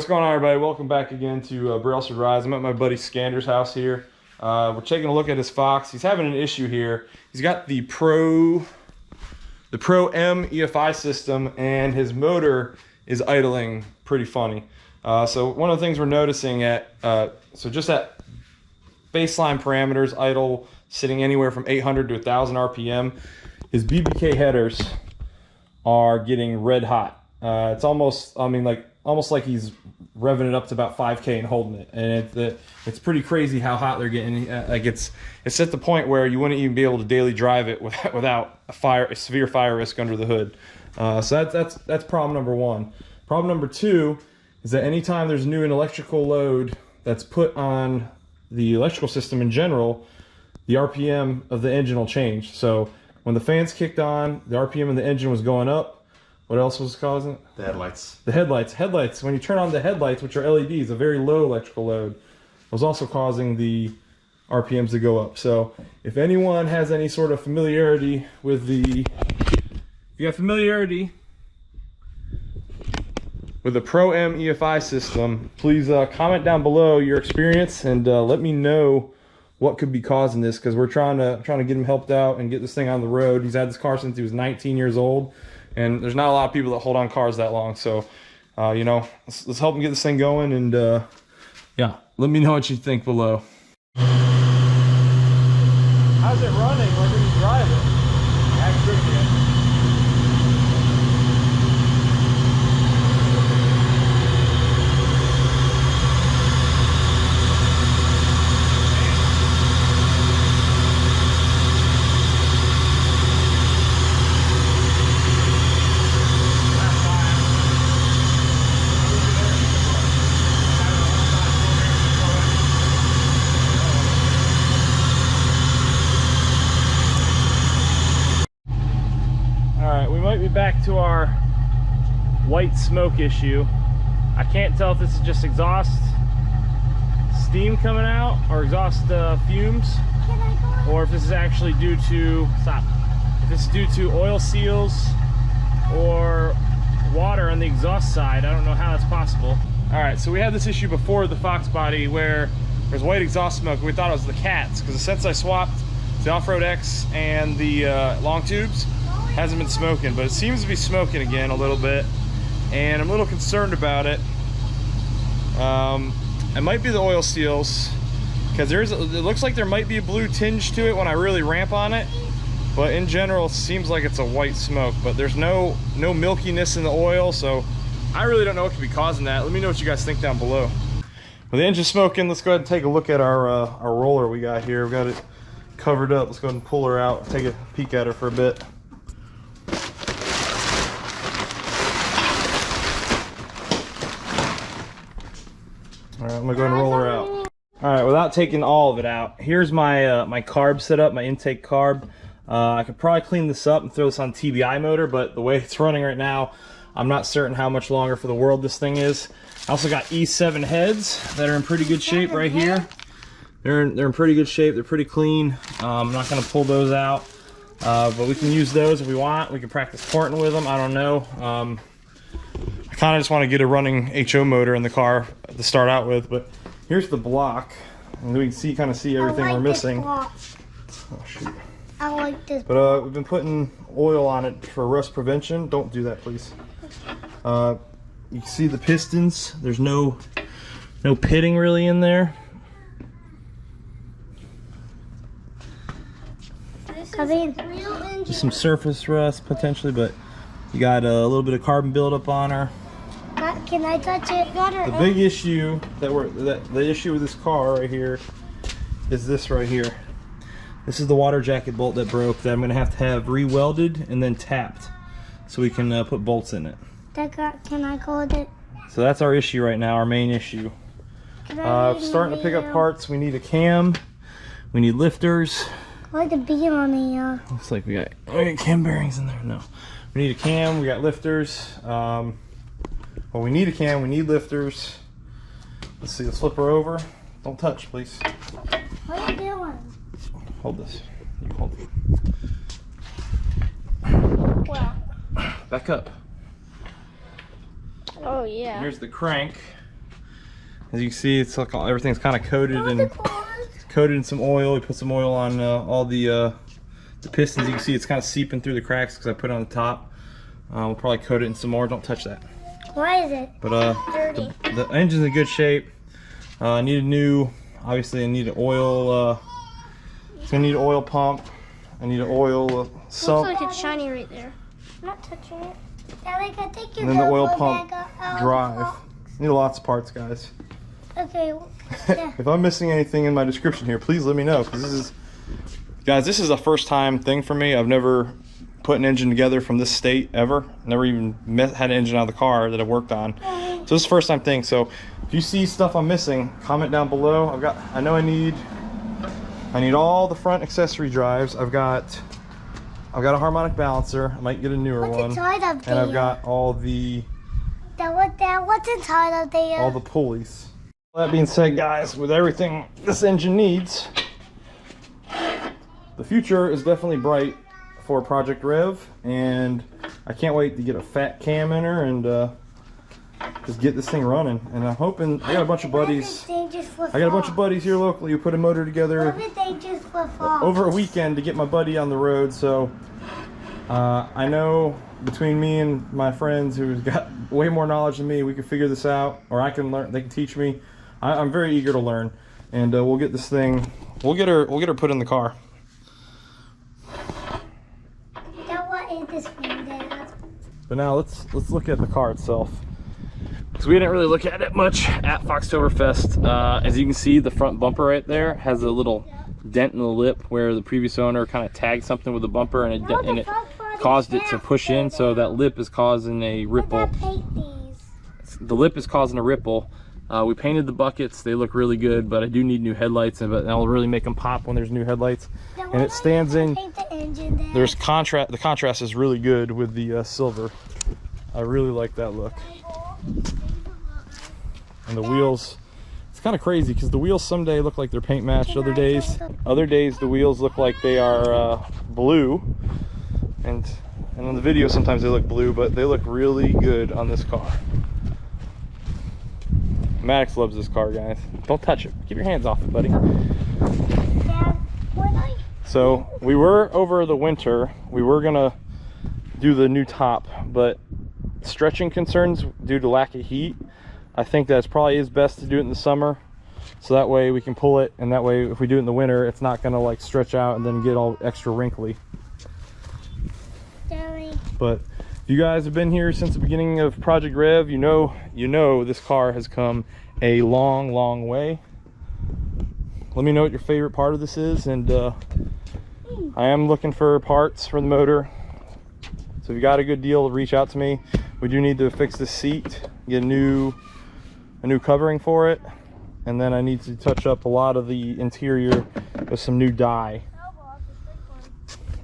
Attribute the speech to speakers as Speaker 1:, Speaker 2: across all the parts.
Speaker 1: What's going on, everybody? Welcome back again to Brailsford Rides. I'm at my buddy Skander's house here. We're taking a look at his Fox. He's having an issue here. He's got the Pro-M EFI system, and his motor is idling pretty funny. So one of the things we're noticing just at baseline parameters, idle sitting anywhere from 800 to 1,000 RPM, his BBK headers are getting red hot. It's almost, almost like he's revving it up to about 5K and holding it, and it's pretty crazy how hot they're getting. It's at the point where you wouldn't even be able to daily drive it without a severe fire risk under the hood. So that's problem number one. Problem number two is that anytime there's an electrical load that's put on the electrical system in general, the RPM of the engine will change. So when the fans kicked on, the RPM of the engine was going up. What else was causing it? The headlights. The headlights. Headlights, when you turn on the headlights, which are LEDs, a very low electrical load, was also causing the RPMs to go up. So if anyone has any sort of familiarity with the Pro-M EFI system, please comment down below your experience and let me know what could be causing this, because we're trying to get him helped out and get this thing on the road. He's had this car since he was 19 years old. And there's not a lot of people that hold on cars that long. So, let's help them get this thing going. And, yeah, let me know what you think below. How's it running? Where can you drive it? That's good, man. Back to our white smoke issue. I can't tell if this is just exhaust steam coming out or exhaust fumes, or if this is actually due to if this is due to oil seals or water on the exhaust side. I don't know how that's possible. All right, so we had this issue before the Foxbody where there's white exhaust smoke. We thought it was the cats, because since I swapped the Off-Road X and the long tubes, hasn't been smoking, but it seems to be smoking again a little bit, and I'm a little concerned about it. It might be the oil seals, because it looks like there might be a blue tinge to it when I really ramp on it, but in general it seems like it's a white smoke, but there's no milkiness in the oil, so I really don't know what could be causing that. Let me know what you guys think down below. Well, the engine's smoking. Let's go ahead and take a look at our roller we got here. We got it covered up. Let's go ahead and pull her out, take a peek at her for a bit. All right, I'm gonna go ahead and roll her out. All right, without taking all of it out, here's my my carb setup, my intake carb. I could probably clean this up and throw this on TBI motor, but the way it's running right now, I'm not certain how much longer for the world this thing is. I also got E7 heads that are in pretty good shape right here. They're in pretty good shape. They're pretty clean. I'm not gonna pull those out, but we can use those if we want. We can practice porting with them. I don't know. I kind of just want to get a running HO motor in the car to start out with, but here's the block, and we can kind of see everything we're missing. Oh shoot! I like this. But we've been putting oil on it for rust prevention. Don't do that, please. You can see the pistons. There's no pitting really in there. Just some surface rust potentially, but you got a little bit of carbon buildup on her.
Speaker 2: Can I touch it?
Speaker 1: The big issue the issue with this car right here is this right here. This is the water jacket bolt that broke, that I'm gonna have to have re-welded and then tapped so we can put bolts in it.
Speaker 2: Can I hold it?
Speaker 1: So that's our issue right now, our main issue. Starting to pick up parts. We need a cam. We need lifters.
Speaker 2: I like the beam on the
Speaker 1: looks like we got cam bearings in there. No. We need a cam, we got lifters. Well, we need a cam, we need lifters. Let's see, let's flip her over. Don't touch, please.
Speaker 2: What are you doing?
Speaker 1: Hold this. You hold it.
Speaker 2: Wow.
Speaker 1: Back up.
Speaker 2: Oh, yeah.
Speaker 1: Here's the crank. As you can see, it's like everything's kind of coated in some oil. We put some oil on all the pistons. You can see it's kind of seeping through the cracks because I put it on the top. We'll probably coat it in some more. Don't touch that.
Speaker 2: Why is it?
Speaker 1: But
Speaker 2: dirty?
Speaker 1: The engine's in good shape. I need a new. Obviously, I need an oil. So I need an oil pump. I need an oil sump.
Speaker 3: Looks like it's shiny right there.
Speaker 2: I'm not touching it. Alex, I think you're
Speaker 1: And then the oil
Speaker 2: go
Speaker 1: pump
Speaker 2: back out
Speaker 1: drive. Need lots of parts, guys.
Speaker 2: Okay. Yeah.
Speaker 1: If I'm missing anything in my description here, please let me know. Because this is a first time thing for me. I've never put an engine together from this state ever. Never even had an engine out of the car that I've worked on. So this is the first time thing. So if you see stuff I'm missing, comment down below. I know I need all the front accessory drives. I've got a harmonic balancer. I might get a newer one.
Speaker 2: What's inside of there?
Speaker 1: And I've got all the
Speaker 2: What's inside of there?
Speaker 1: all the pulleys. That being said, guys, with everything this engine needs, the future is definitely bright for Project Rev, and I can't wait to get a fat cam in her and just get this thing running. And I'm hoping, I got a bunch of buddies here locally who put a motor together over a weekend to get my buddy on the road. So I know between me and my friends who's got way more knowledge than me, we can figure this out, or I can learn. They can teach me. I'm very eager to learn, and we'll get this thing. We'll get her put in the car.
Speaker 2: Now what is this one, Dad?
Speaker 1: But now let's look at the car itself, because we didn't really look at it much at Foxtoberfest. As you can see, the front bumper right there has a little dent in the lip where the previous owner kind of tagged something with the bumper, and it caused it to push in, so that lip is causing a ripple. The lip is causing a ripple. We painted the buckets. They look really good, but I do need new headlights, but I'll really make them pop when there's new headlights. And it stands in. There's contrast. The contrast is really good with the silver. I really like that look. And the wheels. It's kind of crazy because the wheels some day look like they're paint matched. Other days the wheels look like they are blue. And on the video sometimes they look blue, but they look really good on this car. Maddox loves this car, guys. Don't touch it. Keep your hands off it, buddy. So we were over the winter. We were gonna do the new top, but stretching concerns due to lack of heat. I think that it probably is best to do it in the summer, so that way we can pull it, and that way if we do it in the winter, it's not gonna like stretch out and then get all extra wrinkly. But if you guys have been here since the beginning of Project Rev, you know this car has come a long way. Let me know what your favorite part of this is, and I am looking for parts for the motor. So if you got a good deal, reach out to me. We do need to fix the seat, get a new covering for it, and then I need to touch up a lot of the interior with some new dye.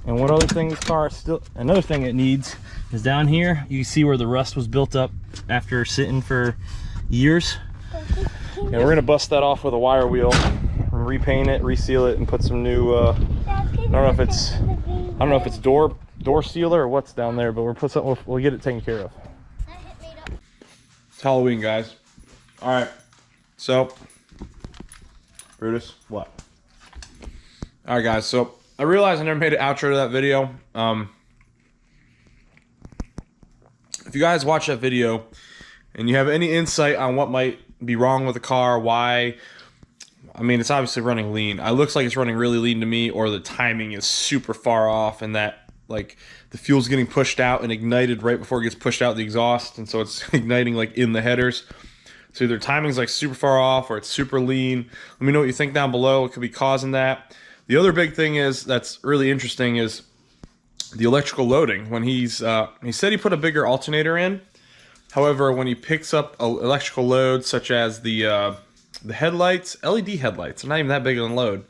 Speaker 1: And one other thing, another thing it needs is down here. You see where the rust was built up after sitting for years. And we're gonna bust that off with a wire wheel, and repaint it, reseal it, and put some new. I don't know if it's door sealer or what's down there, but we'll get it taken care of. It's Halloween, guys. All right, so Brutus, what? All right, guys. So I realized I never made an outro to that video. If you guys watch that video and you have any insight on what might be wrong with the car, why, I mean, it's obviously running lean. It looks like it's running really lean to me, or the timing is super far off, and that like the fuel's getting pushed out and ignited right before it gets pushed out the exhaust, and so it's igniting like in the headers. So either timing's like super far off or it's super lean. Let me know what you think down below. What could be causing that? The other big thing that's really interesting is the electrical loading. When he said he put a bigger alternator in. However, when he picks up electrical load such as the headlights, LED headlights, they're not even that big of a load,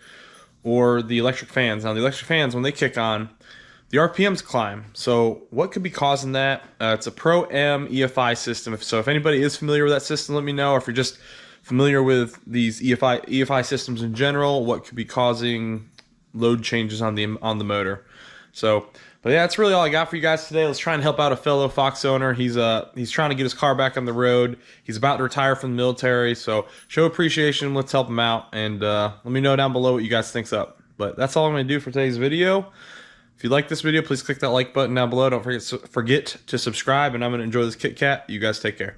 Speaker 1: or the electric fans. Now the electric fans, when they kick on, the RPMs climb. So what could be causing that? It's a Pro-M EFI system. If anybody is familiar with that system, let me know. Or if you're just familiar with these EFI systems in general, what could be causing load changes on the motor. So, But yeah, that's really all I got for you guys today. Let's try and help out a fellow Fox owner. He's trying to get his car back on the road. He's about to retire from the military, so show appreciation. Let's help him out, and let me know down below what you guys think's up. But that's all I'm going to do for today's video. If you like this video, please click that like button down below. Don't forget to subscribe, and I'm going to enjoy this Kit Kat. You guys take care.